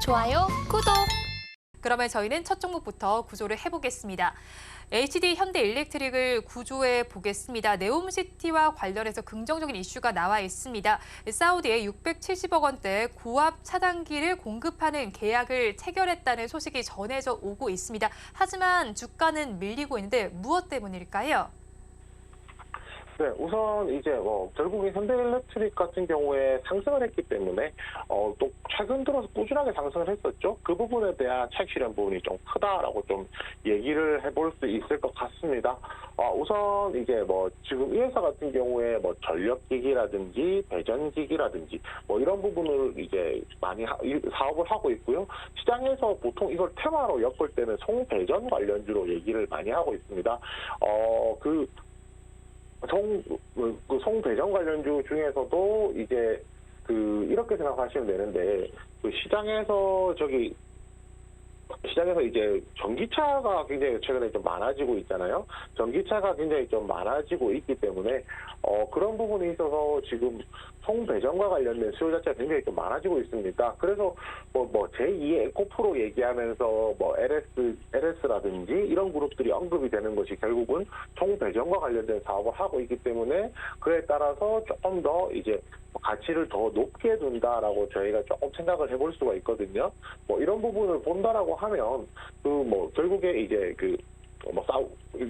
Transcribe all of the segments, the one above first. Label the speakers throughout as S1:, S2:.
S1: 좋아요, 구독!
S2: 그러면 저희는 첫 종목부터 구조를 해보겠습니다. HD 현대일렉트릭을 구조해 보겠습니다. 네옴시티와 관련해서 긍정적인 이슈가 나와 있습니다. 사우디에 670억 원대 고압 차단기를 공급하는 계약을 체결했다는 소식이 전해져 오고 있습니다. 하지만 주가는 밀리고 있는데 무엇 때문일까요?
S3: 네, 우선 이제 결국에 현대일렉트릭 같은 경우에 상승을 했기 때문에 또 최근 들어서 꾸준하게 상승을 했었죠. 그 부분에 대한 차익 실현 부분이 좀 크다라고 좀 얘기를 해볼 수 있을 것 같습니다. 우선 이제 지금 이 회사 같은 경우에 전력기기라든지 배전기기라든지 이런 부분을 이제 많이 사업을 하고 있고요. 시장에서 보통 이걸 테마로 엮을 때는 송배전 관련주로 얘기를 많이 하고 있습니다. 송배전 관련주 중에서도 이제 이렇게 생각하시면 되는데, 시장에서 이제 전기차가 굉장히 최근에 좀 많아지고 있잖아요. 전기차가 굉장히 좀 많아지고 있기 때문에 그런 부분에 있어서 지금 송배전과 관련된 수요 자체가 굉장히 좀 많아지고 있습니다. 그래서 제2의 에코프로 얘기하면서 LS라든지 이런 그룹들이 언급이 되는 것이 결국은 송배전과 관련된 사업을 하고 있기 때문에 그에 따라서 조금 더 이제 가치를 더 높게 둔다라고 저희가 조금 생각을 해볼 수가 있거든요. 이런 부분을 본다라고 하면 결국에 이제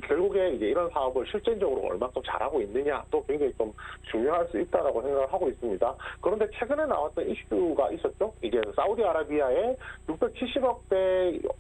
S3: 결국에 이제 이런 사업을 실질적으로 얼마큼 잘하고 있느냐 또 굉장히 좀 중요할 수 있다라고 생각을 하고 있습니다. 그런데 최근에 나왔던 이슈가 있었죠. 이제 사우디아라비아에 670억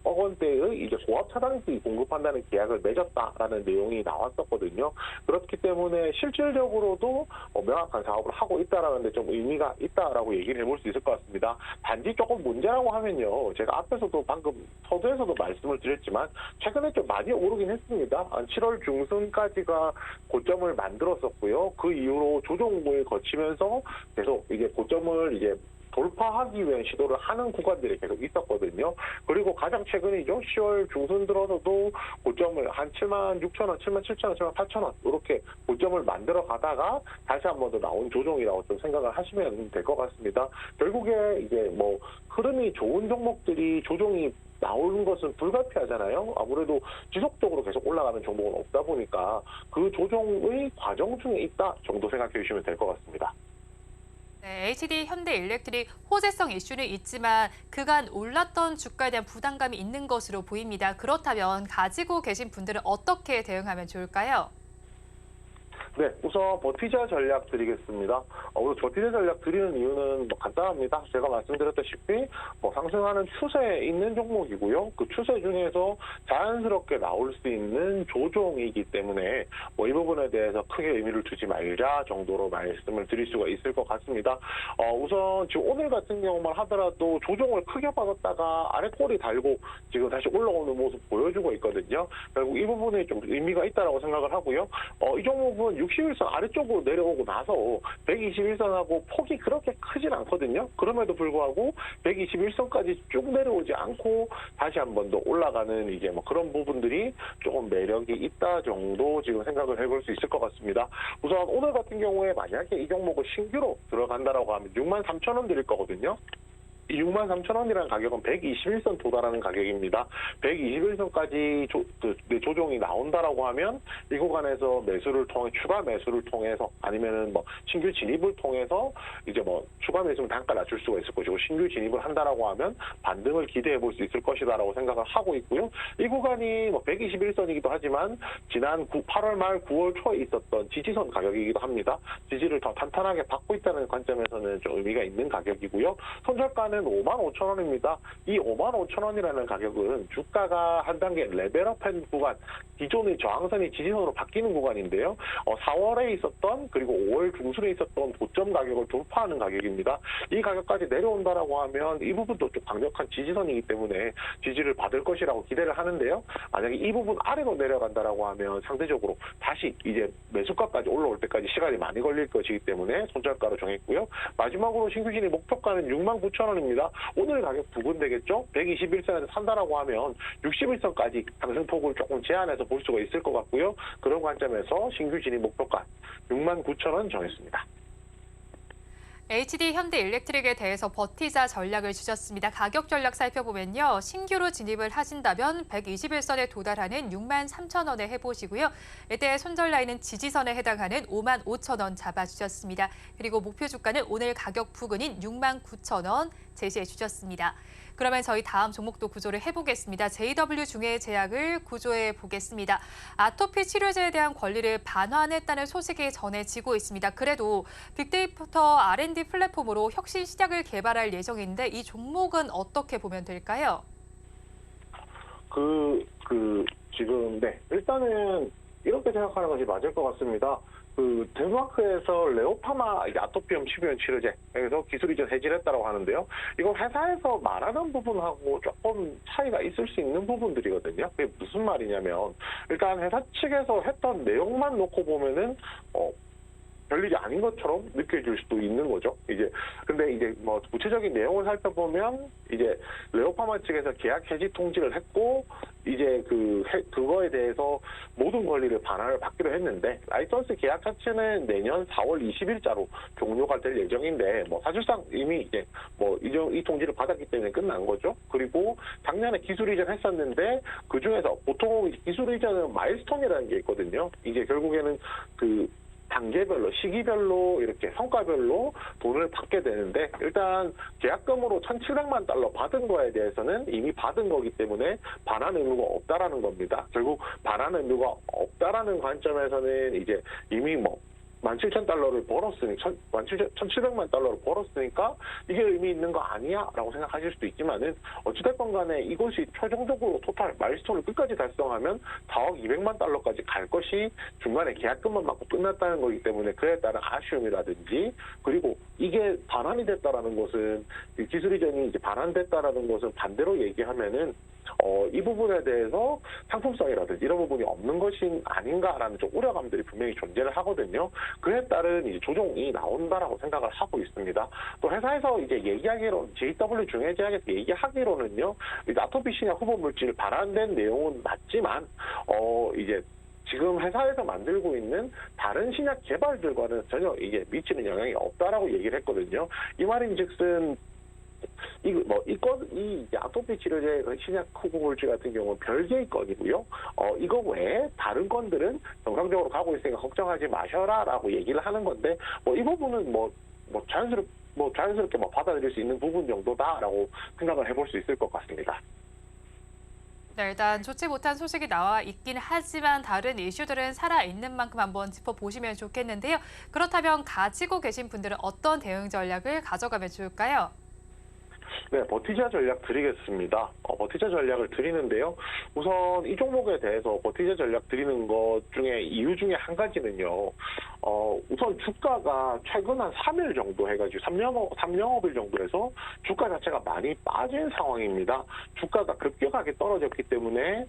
S3: 원대의 이제 고압 차단기 공급한다는 계약을 맺었다라는 내용이 나왔었거든요. 그렇기 때문에 실질적으로도 명확한 사업을 하고 있다라는 데 좀 의미가 있다라고 얘기를 해볼 수 있을 것 같습니다. 단지 조금 문제라고 하면요. 제가 앞에서도 방금 서두에서도 말씀을 드렸지만 최근에 좀 많이 오르긴 했습니다. 한 7월 중순까지가 고점을 만들었었고요. 그 이후로 조정을 거치면서 계속 이제 고점을 이제 돌파하기 위한 시도를 하는 구간들이 계속 있었거든요. 그리고 가장 최근이죠. 10월 중순 들어서도 고점을 한 76,000원, 77,000원, 78,000원 이렇게 고점을 만들어 가다가 다시 한 번 더 나온 조정이라고 좀 생각을 하시면 될 것 같습니다. 결국에 이제 흐름이 좋은 종목들이 조정이 나오는 것은 불가피하잖아요. 아무래도 지속적으로 계속 올라가는 종목은 없다 보니까 그 조정의 과정 중에 있다 정도 생각해 주시면 될 것 같습니다.
S2: 네, HD 현대일렉트릭 호재성 이슈는 있지만 그간 올랐던 주가에 대한 부담감이 있는 것으로 보입니다. 그렇다면 가지고 계신 분들은 어떻게 대응하면 좋을까요?
S3: 네, 우선 버티자 전략 드리겠습니다. 우선 버티자 전략 드리는 이유는 간단합니다. 제가 말씀드렸다시피 상승하는 추세에 있는 종목이고요. 그 추세 중에서 자연스럽게 나올 수 있는 조정이기 때문에 이 부분에 대해서 크게 의미를 두지 말자 정도로 말씀을 드릴 수가 있을 것 같습니다. 우선 지금 오늘 같은 경우만 하더라도 조정을 크게 받았다가 아래 꼬리 달고 지금 다시 올라오는 모습 보여주고 있거든요. 결국 이 부분에 좀 의미가 있다고 생각을 하고요. 이 종목은 61선 아래쪽으로 내려오고 나서 121선하고 폭이 그렇게 크진 않거든요. 그럼에도 불구하고 121선까지 쭉 내려오지 않고 다시 한 번 더 올라가는 이제 그런 부분들이 조금 매력이 있다 정도 지금 생각을 해볼 수 있을 것 같습니다. 우선 오늘 같은 경우에 만약에 이 종목을 신규로 들어간다라고 하면 63,000원 드릴 거거든요. 63,000원이라는 가격은 121선 도달하는 가격입니다. 121선까지 조정이 나온다라고 하면 이 구간에서 추가 매수를 통해서 아니면은 신규 진입을 통해서 이제 추가 매수는 단가 낮출 수가 있을 것이고 신규 진입을 한다라고 하면 반등을 기대해 볼 수 있을 것이다라고 생각을 하고 있고요. 이 구간이 121선이기도 하지만 지난 8월 말 9월 초에 있었던 지지선 가격이기도 합니다. 지지를 더 탄탄하게 받고 있다는 관점에서는 좀 의미가 있는 가격이고요. 손절가는 55,000원입니다. 이 55,000원이라는 가격은 주가가 한 단계 레벨업한 구간, 기존의 저항선이 지지선으로 바뀌는 구간인데요. 4월에 있었던 그리고 5월 중순에 있었던 고점 가격을 돌파하는 가격입니다. 이 가격까지 내려온다라고 하면 이 부분도 좀 강력한 지지선이기 때문에 지지를 받을 것이라고 기대를 하는데요. 만약에 이 부분 아래로 내려간다라고 하면 상대적으로 다시 이제 매수가까지 올라올 때까지 시간이 많이 걸릴 것이기 때문에 손절가로 정했고요. 마지막으로 신규 진입 목표가는 69,000원입니다. 오늘 가격 부근되겠죠? 121선에서 산다라고 하면 61선까지 상승폭을 조금 제한해서 볼 수가 있을 것 같고요. 그런 관점에서 신규 진입 목표가 69,000원 정했습니다.
S2: HD 현대일렉트릭에 대해서 버티자 전략을 주셨습니다. 가격 전략 살펴보면요. 신규로 진입을 하신다면 121선에 도달하는 6만 3천 원에 해보시고요. 이때 손절 라인은 지지선에 해당하는 5만 5천 원 잡아주셨습니다. 그리고 목표 주가는 오늘 가격 부근인 6만 9천 원 제시해 주셨습니다. 그러면 저희 다음 종목도 구조를 해보겠습니다. JW 중해 제약을 구조해 보겠습니다. 아토피 치료제에 대한 권리를 반환했다는 소식이 전해지고 있습니다. 그래도 빅데이터 R&D 플랫폼으로 혁신 시작을 개발할 예정인데 이 종목은 어떻게 보면 될까요?
S3: 지금, 네. 일단은 이렇게 생각하는 것이 맞을 것 같습니다. 덴마크에서 레오파마 아토피염 치료용 치료제에서 기술 이전 해지를 했다고 하는데요. 이거 회사에서 말하는 부분하고 조금 차이가 있을 수 있는 부분들이거든요. 그게 무슨 말이냐면, 일단 회사 측에서 했던 내용만 놓고 보면은, 별일이 아닌 것처럼 느껴질 수도 있는 거죠. 근데 뭐 구체적인 내용을 살펴보면 레오파마 측에서 계약 해지 통지를 했고 그거에 대해서 모든 권리를 반환을 받기로 했는데 라이선스 계약 자체는 내년 4월 20일자로 종료가 될 예정인데 뭐 사실상 이미 이 통지를 받았기 때문에 끝난 거죠. 그리고 작년에 기술 이전했었는데 그 중에서 보통 기술 이전은 마일스톤이라는 게 있거든요. 결국에는 단계별로, 시기별로, 이렇게 성과별로 돈을 받게 되는데, 일단 계약금으로 1,700만 달러 받은 거에 대해서는 이미 받은 거기 때문에 반환 의무가 없다라는 겁니다. 결국 반환 의무가 없다라는 관점에서는 이미 17,000달러를 벌었으니까, 1,700만 달러를 벌었으니까 이게 의미 있는 거 아니야? 라고 생각하실 수도 있지만은, 어찌됐건 간에 이것이 최종적으로 토탈 마일스톤을 끝까지 달성하면 4억 200만 달러까지 갈 것이 중간에 계약금만 받고 끝났다는 거기 때문에 그에 따른 아쉬움이라든지, 그리고 이게 반환이 됐다라는 것은, 기술 이전이 반환됐다라는 것은 반대로 얘기하면은, 이 부분에 대해서 상품성이라든지 이런 부분이 없는 것이 아닌가라는 좀 우려감들이 분명히 존재를 하거든요. 그에 따른 조정이 나온다라고 생각을 하고 있습니다. 또 회사에서 얘기하기로, JW 중해제약에서 얘기하기로는요, 아토피 신약 후보 물질 반환된 내용은 맞지만, 지금 회사에서 만들고 있는 다른 신약 개발들과는 전혀 미치는 영향이 없다라고 얘기를 했거든요. 이 말인즉슨, 아토피 치료제 신약 후보 물질 같은 경우는 별개의 건이고요. 이거 외에 다른 건들은 정상적으로 가고 있으니까 걱정하지 마셔라라고 얘기를 하는 건데, 이 부분은 자연스럽게 받아들일 수 있는 부분 정도다라고 생각을 해볼 수 있을 것 같습니다.
S2: 네, 일단 좋지 못한 소식이 나와 있긴 하지만 다른 이슈들은 살아있는 만큼 한번 짚어보시면 좋겠는데요. 그렇다면 가지고 계신 분들은 어떤 대응 전략을 가져가면 좋을까요?
S3: 네, 버티자 전략 드리겠습니다. 버티자 전략을 드리는데요. 우선 이 종목에 대해서 버티자 전략 드리는 것 중에 이유 중에 한 가지는요. 우선 주가가 최근 한 3일 정도 해가지고 3영업일 정도 해서 주가 자체가 많이 빠진 상황입니다. 주가가 급격하게 떨어졌기 때문에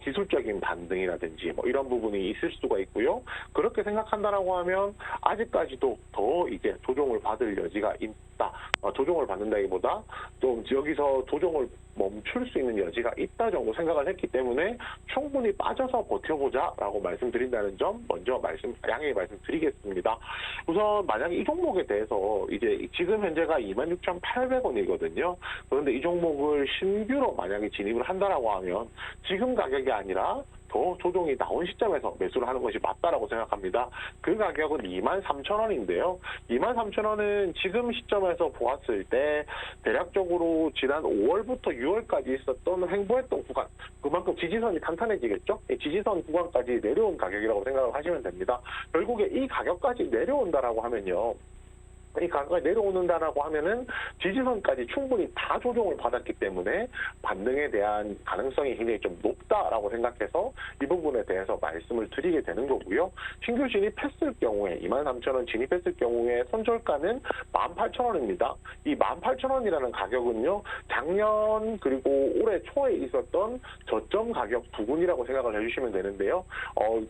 S3: 기술적인 반등이라든지 이런 부분이 있을 수가 있고요. 그렇게 생각한다라고 하면 아직까지도 더 조정을 받을 여지가 있다. 조정을 받는다기보다 좀 여기서 조정을 멈출 수 있는 여지가 있다 정도 생각을 했기 때문에 충분히 빠져서 버텨보자라고 말씀드린다는 점 먼저 양해의 말씀드리겠습니다. 우선 만약에 이 종목에 대해서 지금 현재가 26,800원이거든요. 그런데 이 종목을 신규로 만약에 진입을 한다라고 하면 지금 가격이 아니라 더 조정이 나온 시점에서 매수를 하는 것이 맞다라고 생각합니다. 그 가격은 23,000원인데요. 23,000원은 지금 시점에서 보았을 때 대략적으로 지난 5월부터 6월까지 있었던 횡보했던 구간, 그만큼 지지선이 탄탄해지겠죠? 지지선 구간까지 내려온 가격이라고 생각을 하시면 됩니다. 결국에 이 가격까지 내려온다라고 하면요. 이 가격이 내려오는다라고 하면은 지지선까지 충분히 다 조정을 받았기 때문에 반등에 대한 가능성이 굉장히 좀 높다라고 생각해서 이 부분에 대해서 말씀을 드리게 되는 거고요. 신규 진입했을 경우에 23,000원 진입했을 경우에 손절가는 18,000원입니다. 이 18,000원이라는 가격은요. 작년 그리고 올해 초에 있었던 저점 가격 부근이라고 생각을 해주시면 되는데요.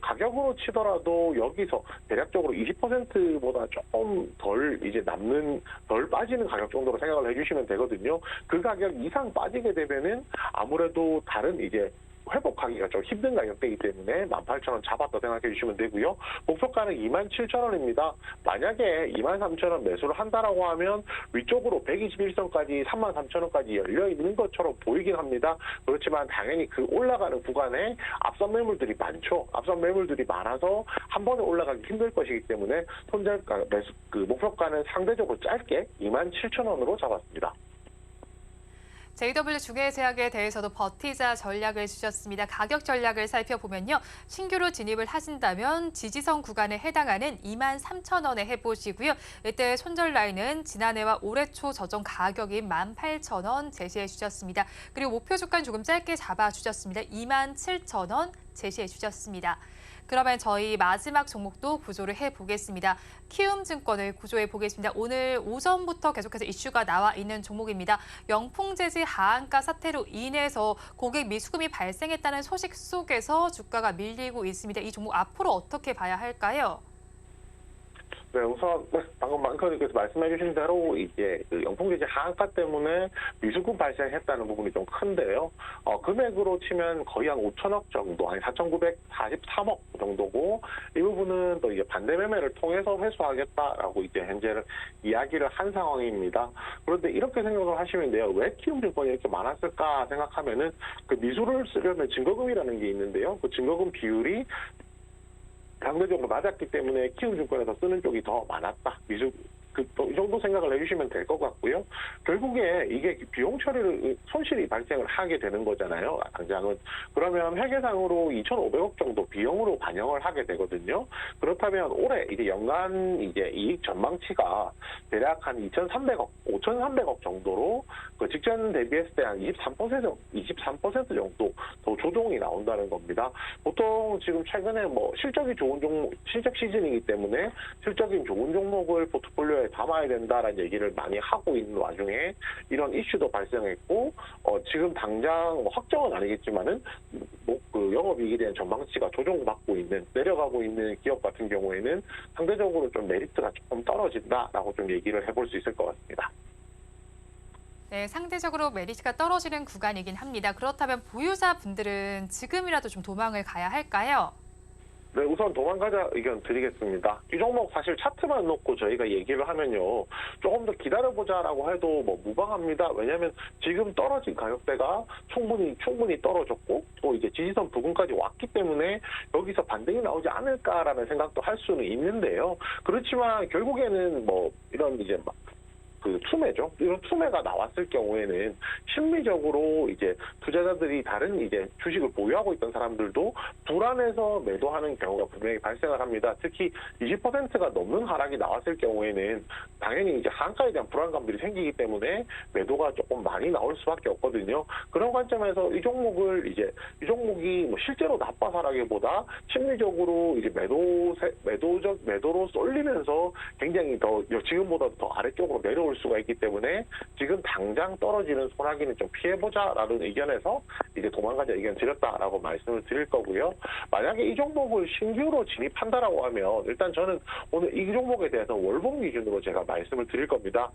S3: 가격으로 치더라도 여기서 대략적으로 20%보다 조금 덜 덜 빠지는 가격 정도로 생각을 해주시면 되거든요. 그 가격 이상 빠지게 되면은 아무래도 다른 회복하기가 좀 힘든 가격대이기 때문에 18,000원 잡았다 생각해 주시면 되고요. 목표가는 27,000원입니다. 만약에 23,000원 매수를 한다라고 하면 위쪽으로 121선까지 33,000원까지 열려 있는 것처럼 보이긴 합니다. 그렇지만 당연히 그 올라가는 구간에 앞선 매물들이 많죠. 앞선 매물들이 많아서 한 번에 올라가기 힘들 것이기 때문에 손절가 매수 목표가는 상대적으로 짧게 27,000원으로 잡았습니다.
S2: JW 중개제약에 대해서도 버티자 전략을 주셨습니다. 가격 전략을 살펴보면요. 신규로 진입을 하신다면 지지선 구간에 해당하는 23,000원에 해보시고요. 이때 손절 라인은 지난해와 올해 초 저점 가격인 18,000원 제시해 주셨습니다. 그리고 목표 주가는 조금 짧게 잡아주셨습니다. 27,000원 제시해 주셨습니다. 그러면 저희 마지막 종목도 구조를 해보겠습니다. 키움증권을 구조해 보겠습니다. 오늘 오전부터 계속해서 이슈가 나와 있는 종목입니다. 영풍재지 하한가 사태로 인해서 고객 미수금이 발생했다는 소식 속에서 주가가 밀리고 있습니다. 이 종목 앞으로 어떻게 봐야 할까요?
S3: 네, 우선 방금 망커님께서 말씀해 주신 대로 이제 그 영풍재지 하한가 때문에 미수금 발생했다는 부분이 좀 큰데요. 금액으로 치면 거의 한 5천억 정도, 아니 4,943억 정도고 이 부분은 또 이제 반대 매매를 통해서 회수하겠다라고 이제 현재 이야기를 한 상황입니다. 그런데 이렇게 생각을 하시면 돼요. 왜 키움증권이 이렇게 많았을까 생각하면은 그 미수를 쓰려면 증거금이라는 게 있는데요. 그 증거금 비율이 상대적으로 맞았기 때문에 키움증권에서 쓰는 쪽이 더 많았다. 이 정도 생각을 해주시면 될 것 같고요. 결국에 이게 비용 처리를 손실이 발생을 하게 되는 거잖아요. 당장은. 그러면 회계상으로 2,500억 정도 비용으로 반영을 하게 되거든요. 그렇다면 올해 이제 연간 이제 이익 전망치가 대략 한 2,300억, 5,300억 정도로 그 직전 대비했을 때 한 23% 정도 더 조정이 나온다는 겁니다. 보통 지금 최근에 뭐 실적이 좋은 종목, 실적 시즌이기 때문에 실적이 좋은 종목을 포트폴리오에 담아야 된다라는 얘기를 많이 하고 있는 와중에 이런 이슈도 발생했고 지금 당장 뭐 확정은 아니겠지만은 그 영업이익에 대한 전망치가 조정받고 있는 내려가고 있는 기업 같은 경우에는 상대적으로 좀 메리트가 조금 떨어진다라고 좀 얘기를 해볼 수 있을 것 같습니다.
S2: 네, 상대적으로 메리트가 떨어지는 구간이긴 합니다. 그렇다면 보유자분들은 지금이라도 좀 도망을 가야 할까요?
S3: 네, 우선 도망가자 의견 드리겠습니다. 이 종목 사실 차트만 놓고 저희가 얘기를 하면요. 조금 더 기다려보자라고 해도 뭐 무방합니다. 왜냐하면 지금 떨어진 가격대가 충분히 떨어졌고 또 이제 지지선 부근까지 왔기 때문에 여기서 반등이 나오지 않을까라는 생각도 할 수는 있는데요. 그렇지만 결국에는 뭐 이런 이제 그 투매죠. 이런 투매가 나왔을 경우에는 심리적으로 이제 투자자들이 다른 이제 주식을 보유하고 있던 사람들도 불안해서 매도하는 경우가 분명히 발생을 합니다. 특히 20%가 넘는 하락이 나왔을 경우에는 당연히 이제 한가에 대한 불안감들이 생기기 때문에 매도가 조금 많이 나올 수밖에 없거든요. 그런 관점에서 이 종목이 뭐 실제로 나빠서라기보다 심리적으로 이제 매도로 쏠리면서 굉장히 더 지금보다 더 아래쪽으로 내려올 수가 있기 때문에 지금 당장 떨어지는 소나기는 좀 피해보자라는 의견에서 이제 도망가자 의견 드렸다라고 말씀을 드릴 거고요. 만약에 이 종목을 신규로 진입한다라고 하면 일단 저는 오늘 이 종목에 대해서 월봉 기준으로 제가 말씀을 드릴 겁니다.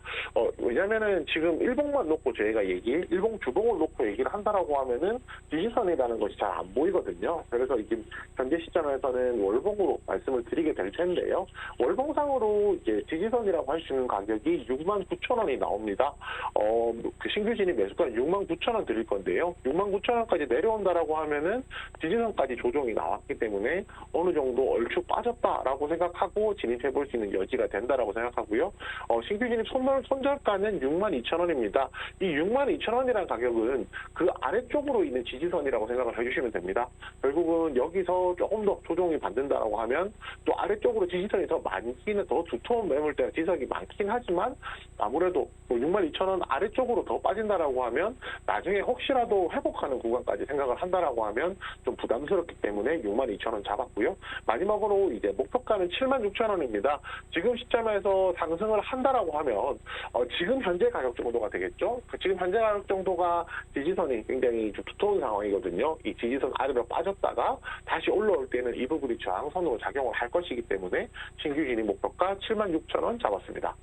S3: 왜냐면은 지금 일봉만 놓고 저희가 일봉 주봉을 놓고 얘기를 한다라고 하면은 지지선이라는 것이 잘 안 보이거든요. 그래서 이제 현재 시점에서는 월봉으로 말씀을 드리게 될 텐데요. 월봉상으로 이제 지지선이라고 할 수 있는 가격이 69,000원이 나옵니다. 그 신규 진입 매수가는 69,000원 드릴 건데요. 69,000원까지 내려온다라고 하면은 지지선까지 조정이 나왔기 때문에 어느 정도 얼추 빠졌다라고 생각하고 진입해 볼 수 있는 여지가 된다라고 생각하고요. 신규 진입 손절가는 62,000원입니다. 이 62,000원이라는 가격은 그 아래쪽으로 있는 지지선이라고 생각을 해주시면 됩니다. 결국은 여기서 조금 더 조정이 받는다라고 하면 또 아래쪽으로 지지선이 더 많기는 더 두터운 매물대가 지지선이 많긴 하지만 아무래도 62,000원 아래쪽으로 더 빠진다라고 하면 나중에 혹시라도 회복하는 구간까지 생각을 한다라고 하면 좀 부담스럽기 때문에 62,000원 잡았고요. 마지막으로 이제 목표가는 76,000원입니다. 지금 시점에서 상승을 한다라고 하면 지금 현재 가격 정도가 되겠죠. 지금 현재 가격 정도가 지지선이 굉장히 좀 두터운 상황이거든요. 이 지지선 아래로 빠졌다가 다시 올라올 때는 이 부분이 저항선으로 작용을 할 것이기 때문에 신규 진입 목표가 76,000원 잡았습니다.